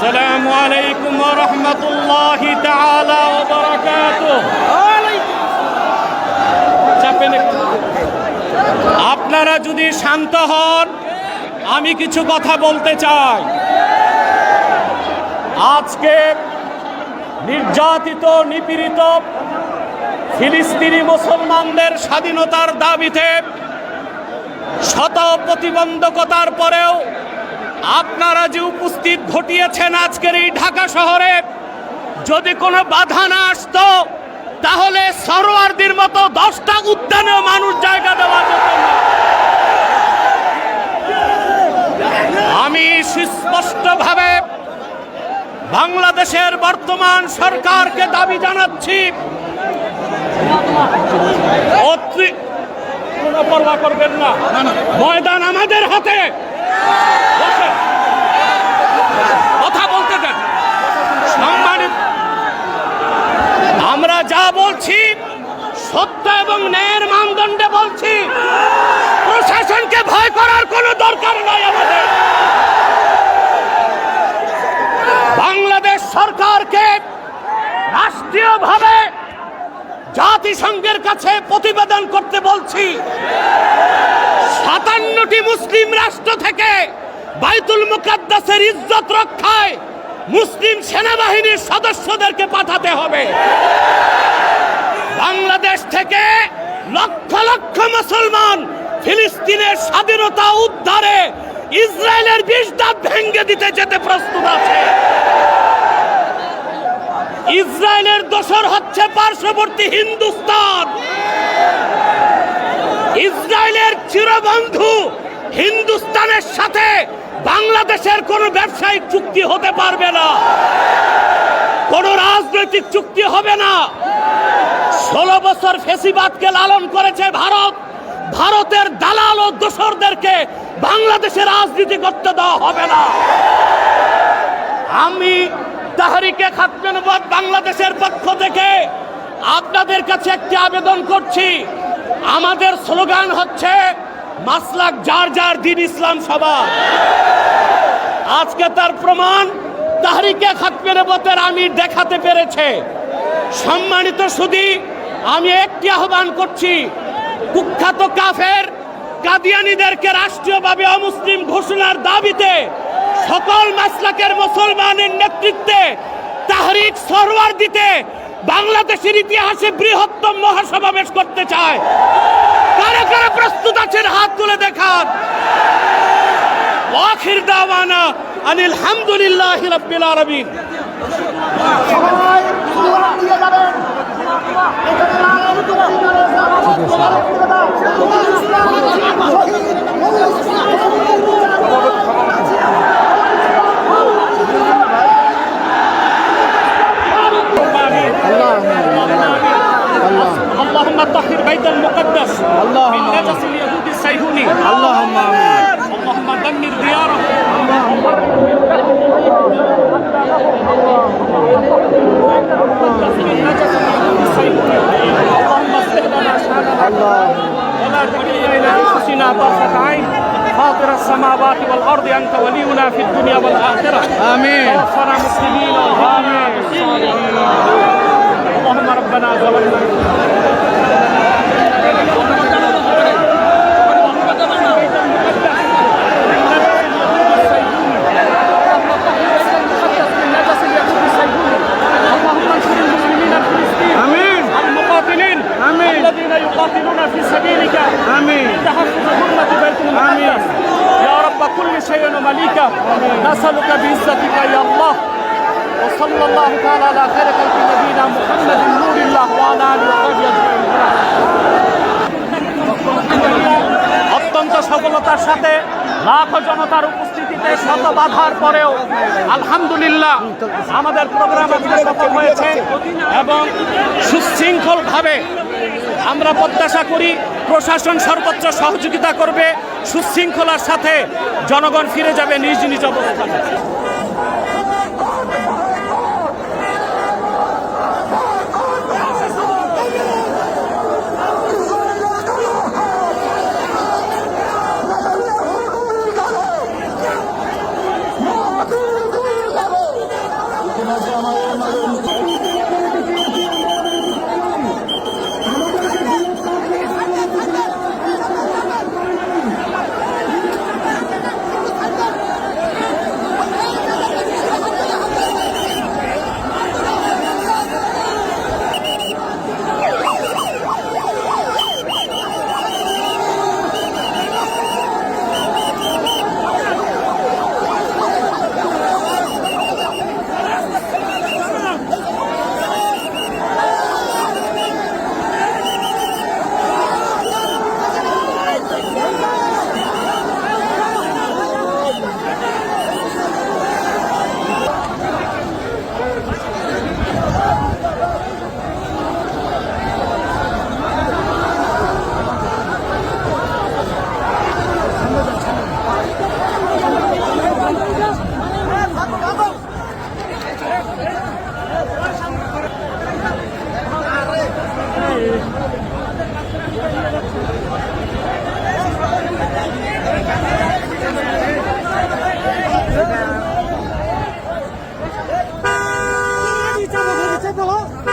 আসসালামু আলাইকুম ওয়া রাহমাতুল্লাহি তাআলা ওয়া বারাকাতুহু। আপনারা যদি শান্ত হন, আমি কিছু কথা বলতে চাই। আজকে নির্যাতিত নিপীড়িত ফিলিস্তিনি মুসলমানদের স্বাধীনতার দাবিতে শত প্রতিবন্ধকতার পরেও আপনারা যে উপস্থিত ঘটিয়েছেন আজকের এই ঢাকা শহরে, যদি কোনো বাধা না আসতো তাহলে সরোয়ারদের মতো 10টা উদ্যানেও মানুষ জায়গা দেওয়া যেত না। আমি সুস্পষ্টভাবে বাংলাদেশের বর্তমান সরকারকে দাবি জানাচ্ছি, কোনো পরোয়া করবেন না, ময়দান আমাদের হাতে। কথা বলতে দেন। সম্মানিত, আমরা যা বলছি সত্য এবং ন্যায়ের মানদণ্ডে বলছি। প্রশাসনকে ভয় করার কোনো দরকার নাই আমাদের। বাংলাদেশ সরকারকে রাষ্ট্রীয়ভাবে জাতিসংঘের কাছে প্রতিবেদন করতে বলছি। 57টি মুসলিম রাষ্ট্র থেকে বাইতুল মুকাদ্দাসের ইজ্জত রক্ষায় মুসলিম সেনাবাহিনীর সদস্যদেরকে পাঠাতে হবে। বাংলাদেশ থেকে লক্ষ লক্ষ মুসলমান ফিলিস্তিনের স্বাধীনতা উদ্ধারে ইসরায়েলের 20 দাঁত ভেঙে দিতে যেতে প্রস্তুত আছে। ইসরায়েলের দোসর হচ্ছে পার্শ্ববর্তী হিন্দুস্তান। ইসরায়েলের চিরবন্ধু হিন্দুস্তানের সাথে বাংলাদেশের কোনো ব্যবসায়িক চুক্তি হতে পারবে না, কোনো রাজনৈতিক চুক্তি হবে না। 16 বছর ফ্যাসিবাদকে লালন করেছে ভারত। ভারতের দালাল ও দোসরদেরকে বাংলাদেশে রাজনীতি করতে দেওয়া হবে না। আমি তাহরিকে খাতমে নবুয়ত বাংলাদেশের পক্ষ থেকে আপনাদের কাছে একটি আবেদন করছি। আমাদের স্লোগান হচ্ছে মাসলাক যার যার, দিন ইসলাম সবার। আজকে তার প্রমাণ তাহরিকে খাতমে নবুয়তের আমির দেখাতে পেরেছে। সম্মানিত সুধী, আমি একটি আহ্বান করছি, কুখ্যাত কাফের কাদিয়ানীদেরকে রাষ্ট্রীয়ভাবে অমুসলিম ঘোষণার দাবিতে সকল মাসলাকের মুসলমানের নেতৃত্বে তাহরিক সরওয়ার দিতে বাংলাদেশের ইতিহাসে বৃহত্তম মহাসমাবেশ করতে চায়। কারা কারা প্রস্তুত আছেন হাত তুলে দেখান। আখির দাওয়ানা আনিল হামদুলিল্লাহি রাব্বিল আলামিন। اللهم طهر بيت المقدس من نجس اليهود الصهيوني. اللهم آمين. اللهم دمر ديارهم. اللهم اصلح لنا شأننا ولا تكلنا إلى أنفسنا طرفة عين. فاطر السماوات والأرض أنت ولينا في الدنيا والآخرة. آمين. توفنا مسلمين. آمين. اللهم ربنا ظلمنا الذين يقاتلون في سبيلك. آمين. تحفظ حرمة بيت المقدس. يا رب كل شيء ومليكه. نسألك بعزتك يا الله. وصلى الله تعالى على خير خلق نبينا محمد نور الله وعلى آله وصحبه أجمعين. অত্যন্ত সফলতার সাথে লাখো জনতার উপস্থিতিতে শত বাধার পরেও আলহামদুলিল্লাহ আমাদের প্রোগ্রাম আজকে সফল হয়েছে এবং সুশৃঙ্খলভাবে আমরা প্রত্যাশা করি প্রশাসন সর্বোচ্চ সহযোগিতা করবে। সুশৃঙ্খলার সাথে জনগণ ফিরে যাবে নিজ নিজ অবস্থানে। চাপো